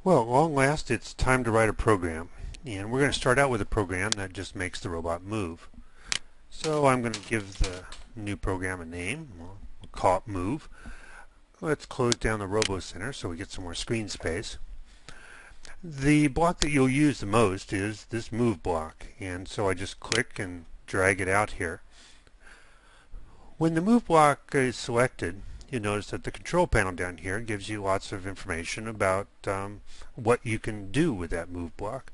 Well, at long last, it's time to write a program. And we're going to start out with a program that just makes the robot move. So I'm going to give the new program a name. We'll call it Move. Let's close down the Robo Center so we get some more screen space. The block that you'll use the most is this Move block. And so I just click and drag it out here. When the Move block is selected, you notice that the control panel down here gives you lots of information about what you can do with that Move block.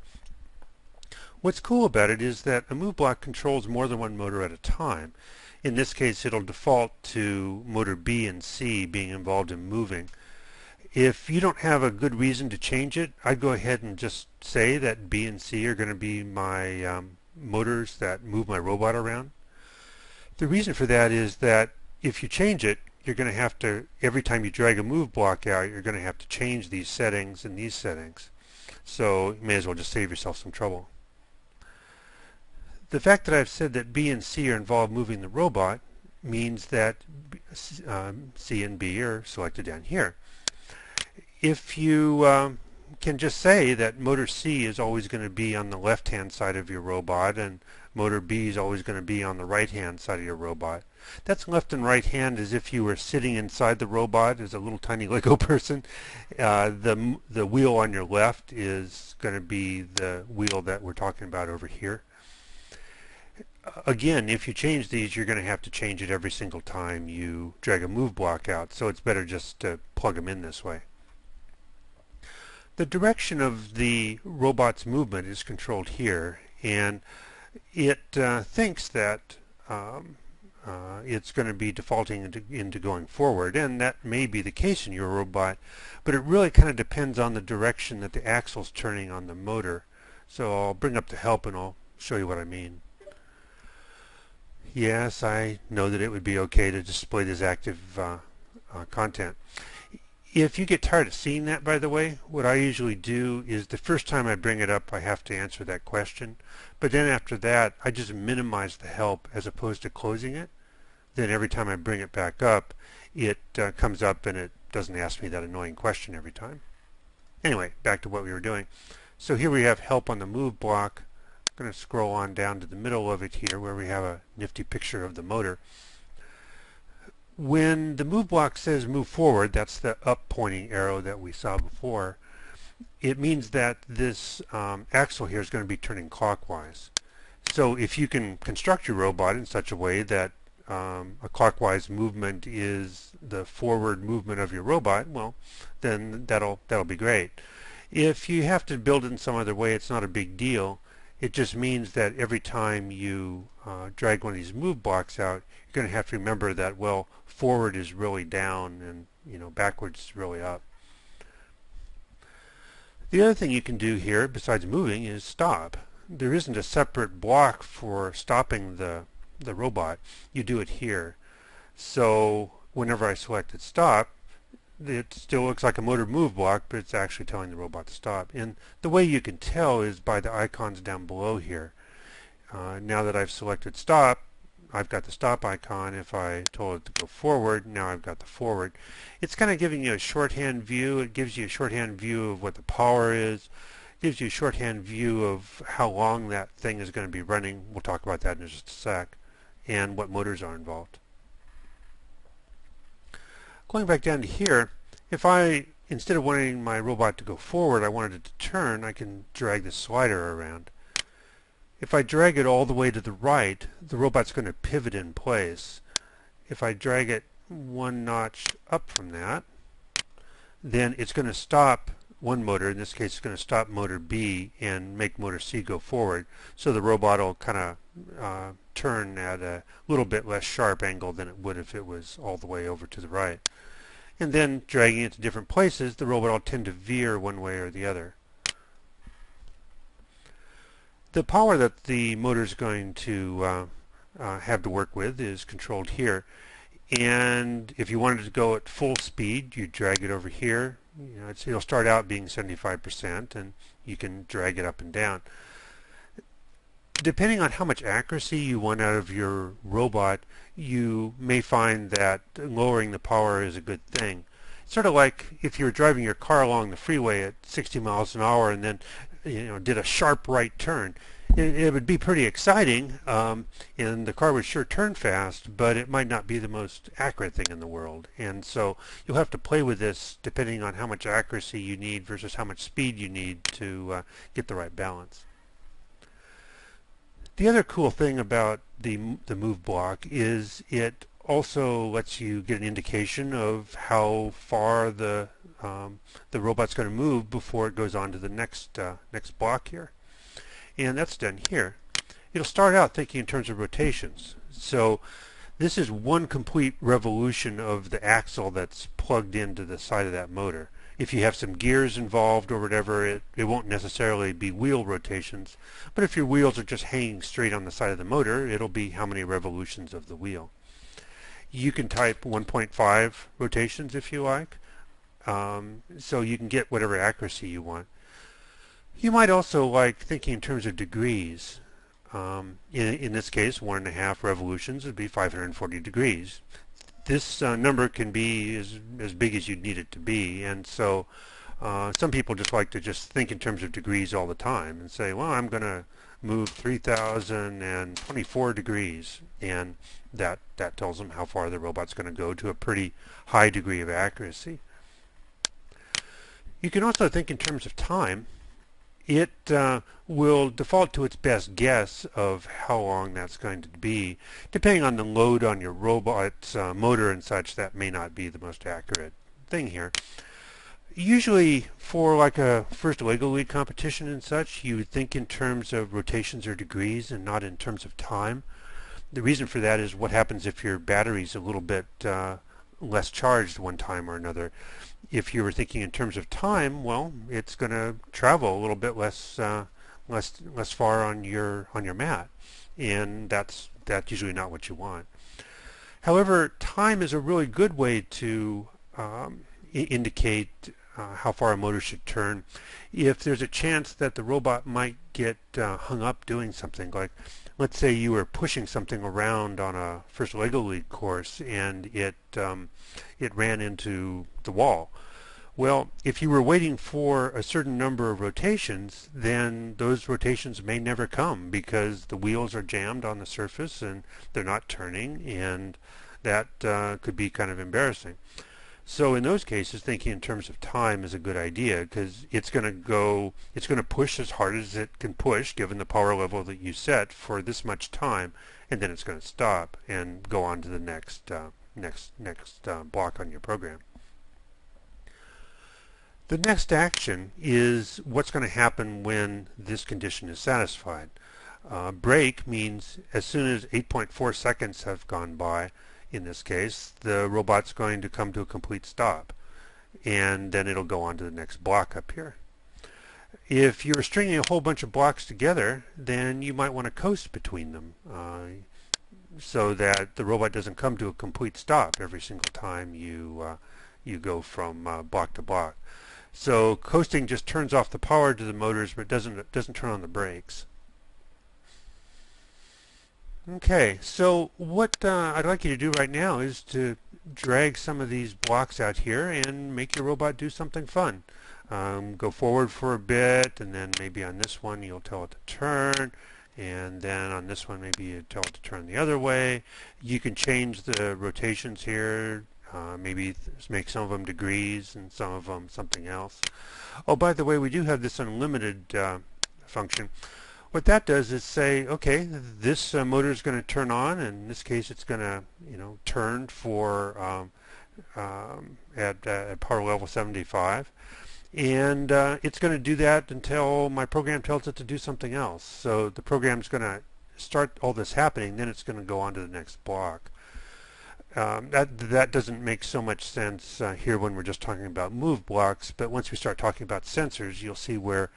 What's cool about it is that a move block controls more than one motor at a time. In this case, it'll default to motor B and C being involved in moving. If you don't have a good reason to change it, I'd go ahead and just say that B and C are going to be my motors that move my robot around. The reason for that is that if you change it, you're going to have to, every time you drag a move block out, you're going to have to change these settings and these settings. So you may as well just save yourself some trouble. The fact that I've said that B and C are involved moving the robot means that C and B are selected down here. If you can just say that motor C is always going to be on the left-hand side of your robot and motor B is always going to be on the right-hand side of your robot. That's left and right hand as if you were sitting inside the robot as a little tiny Lego person. The wheel on your left is going to be the wheel that we're talking about over here. Again, if you change these, you're going to have to change it every single time you drag a move block out, so it's better just to plug them in this way. The direction of the robot's movement is controlled here, and it thinks that it's going to be defaulting into going forward, and that may be the case in your robot, but it really kind of depends on the direction that the axle's turning on the motor. So I'll bring up the help and I'll show you what I mean. Yes, I know that it would be okay to display this active content. If you get tired of seeing that, by the way, what I usually do is the first time I bring it up, I have to answer that question. But then after that, I just minimize the help as opposed to closing it. Then every time I bring it back up, it comes up and it doesn't ask me that annoying question every time. Anyway, back to what we were doing. So here we have help on the move block. I'm going to scroll on down to the middle of it here where we have a nifty picture of the motor. When the move block says move forward, that's the up pointing arrow that we saw before, it means that this axle here is going to be turning clockwise. So if you can construct your robot in such a way that a clockwise movement is the forward movement of your robot, well, then that'll be great. If you have to build it in some other way, it's not a big deal. It just means that every time you drag one of these move blocks out, you're going to have to remember that, well, forward is really down and backwards is really up. The other thing you can do here, besides moving, is stop. There isn't a separate block for stopping the robot. You do it here. So whenever I selected stop, it still looks like a motor move block, but it's actually telling the robot to stop. And the way you can tell is by the icons down below here. Now that I've selected stop, I've got the stop icon. If I told it to go forward, now I've got the forward. It's kind of giving you a shorthand view. It gives you a shorthand view of what the power is. It gives you a shorthand view of how long that thing is going to be running. We'll talk about that in just a sec. And what motors are involved. Going back down to here, if I, instead of wanting my robot to go forward, I wanted it to turn, I can drag the slider around. If I drag it all the way to the right, the robot's going to pivot in place. If I drag it one notch up from that, then it's going to stop one motor. In this case, it's going to stop motor B and make motor C go forward. So the robot will kind of turn at a little bit less sharp angle than it would if it was all the way over to the right. And then dragging it to different places, the robot will tend to veer one way or the other. The power that the motor is going to have to work with is controlled here. And if you wanted to go at full speed, you drag it over here. It'll start out being 75%, and you can drag it up and down. Depending on how much accuracy you want out of your robot, you may find that lowering the power is a good thing. Sort of like if you were driving your car along the freeway at 60 miles an hour and then did a sharp right turn. It would be pretty exciting, and the car would sure turn fast, but it might not be the most accurate thing in the world. And so you'll have to play with this depending on how much accuracy you need versus how much speed you need to get the right balance. The other cool thing about the move block is it also lets you get an indication of how far the robot's going to move before it goes on to the next block here. And that's done here. It'll start out thinking in terms of rotations. So this is one complete revolution of the axle that's plugged into the side of that motor. If you have some gears involved or whatever, it won't necessarily be wheel rotations. But if your wheels are just hanging straight on the side of the motor, it'll be how many revolutions of the wheel. You can type 1.5 rotations if you like, so you can get whatever accuracy you want. You might also like thinking in terms of degrees. In this case, 1.5 revolutions would be 540 degrees. This number can be as big as you need it to be, and so some people just like to just think in terms of degrees all the time and say, well, I'm going to move 3,024 degrees, and that tells them how far the robot's going to go to a pretty high degree of accuracy. You can also think in terms of time. It will default to its best guess of how long that's going to be. Depending on the load on your robot's motor and such, that may not be the most accurate thing here. Usually for like a first Lego League competition and such, you would think in terms of rotations or degrees and not in terms of time. The reason for that is what happens if your battery's a little bit less charged one time or another. If you were thinking in terms of time, well, it's going to travel a little bit less far on your mat, and that's usually not what you want. However, time is a really good way to indicate how far a motor should turn. If there's a chance that the robot might get hung up doing something, like let's say you were pushing something around on a first Lego League course and it ran into the wall. Well, if you were waiting for a certain number of rotations, then those rotations may never come because the wheels are jammed on the surface and they're not turning, and that could be kind of embarrassing. So in those cases, thinking in terms of time is a good idea because it's going to push as hard as it can push given the power level that you set for this much time, and then it's going to stop and go on to the next block on your program. The next action is what's going to happen when this condition is satisfied. Break means as soon as 8.4 seconds have gone by, in this case, the robot's going to come to a complete stop, and then it'll go on to the next block up here. If you're stringing a whole bunch of blocks together, then you might want to coast between them so that the robot doesn't come to a complete stop every single time you go from block to block. So coasting just turns off the power to the motors, but doesn't turn on the brakes. Okay, so what I'd like you to do right now is to drag some of these blocks out here and make your robot do something fun. Go forward for a bit, and then maybe on this one you'll tell it to turn, and then on this one maybe you tell it to turn the other way. You can change the rotations here. Maybe make some of them degrees and some of them something else. Oh, by the way, we do have this unlimited function. What that does is say, okay, this motor is going to turn on, and in this case it's going to turn for at power level 75, and it's going to do that until my program tells it to do something else. So the program's going to start all this happening, then it's going to go on to the next block. That doesn't make so much sense here when we're just talking about move blocks, but once we start talking about sensors, you'll see where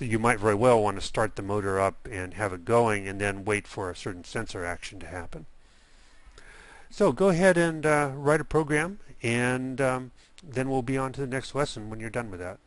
you might very well want to start the motor up and have it going and then wait for a certain sensor action to happen. So go ahead and write a program, and then we'll be on to the next lesson when you're done with that.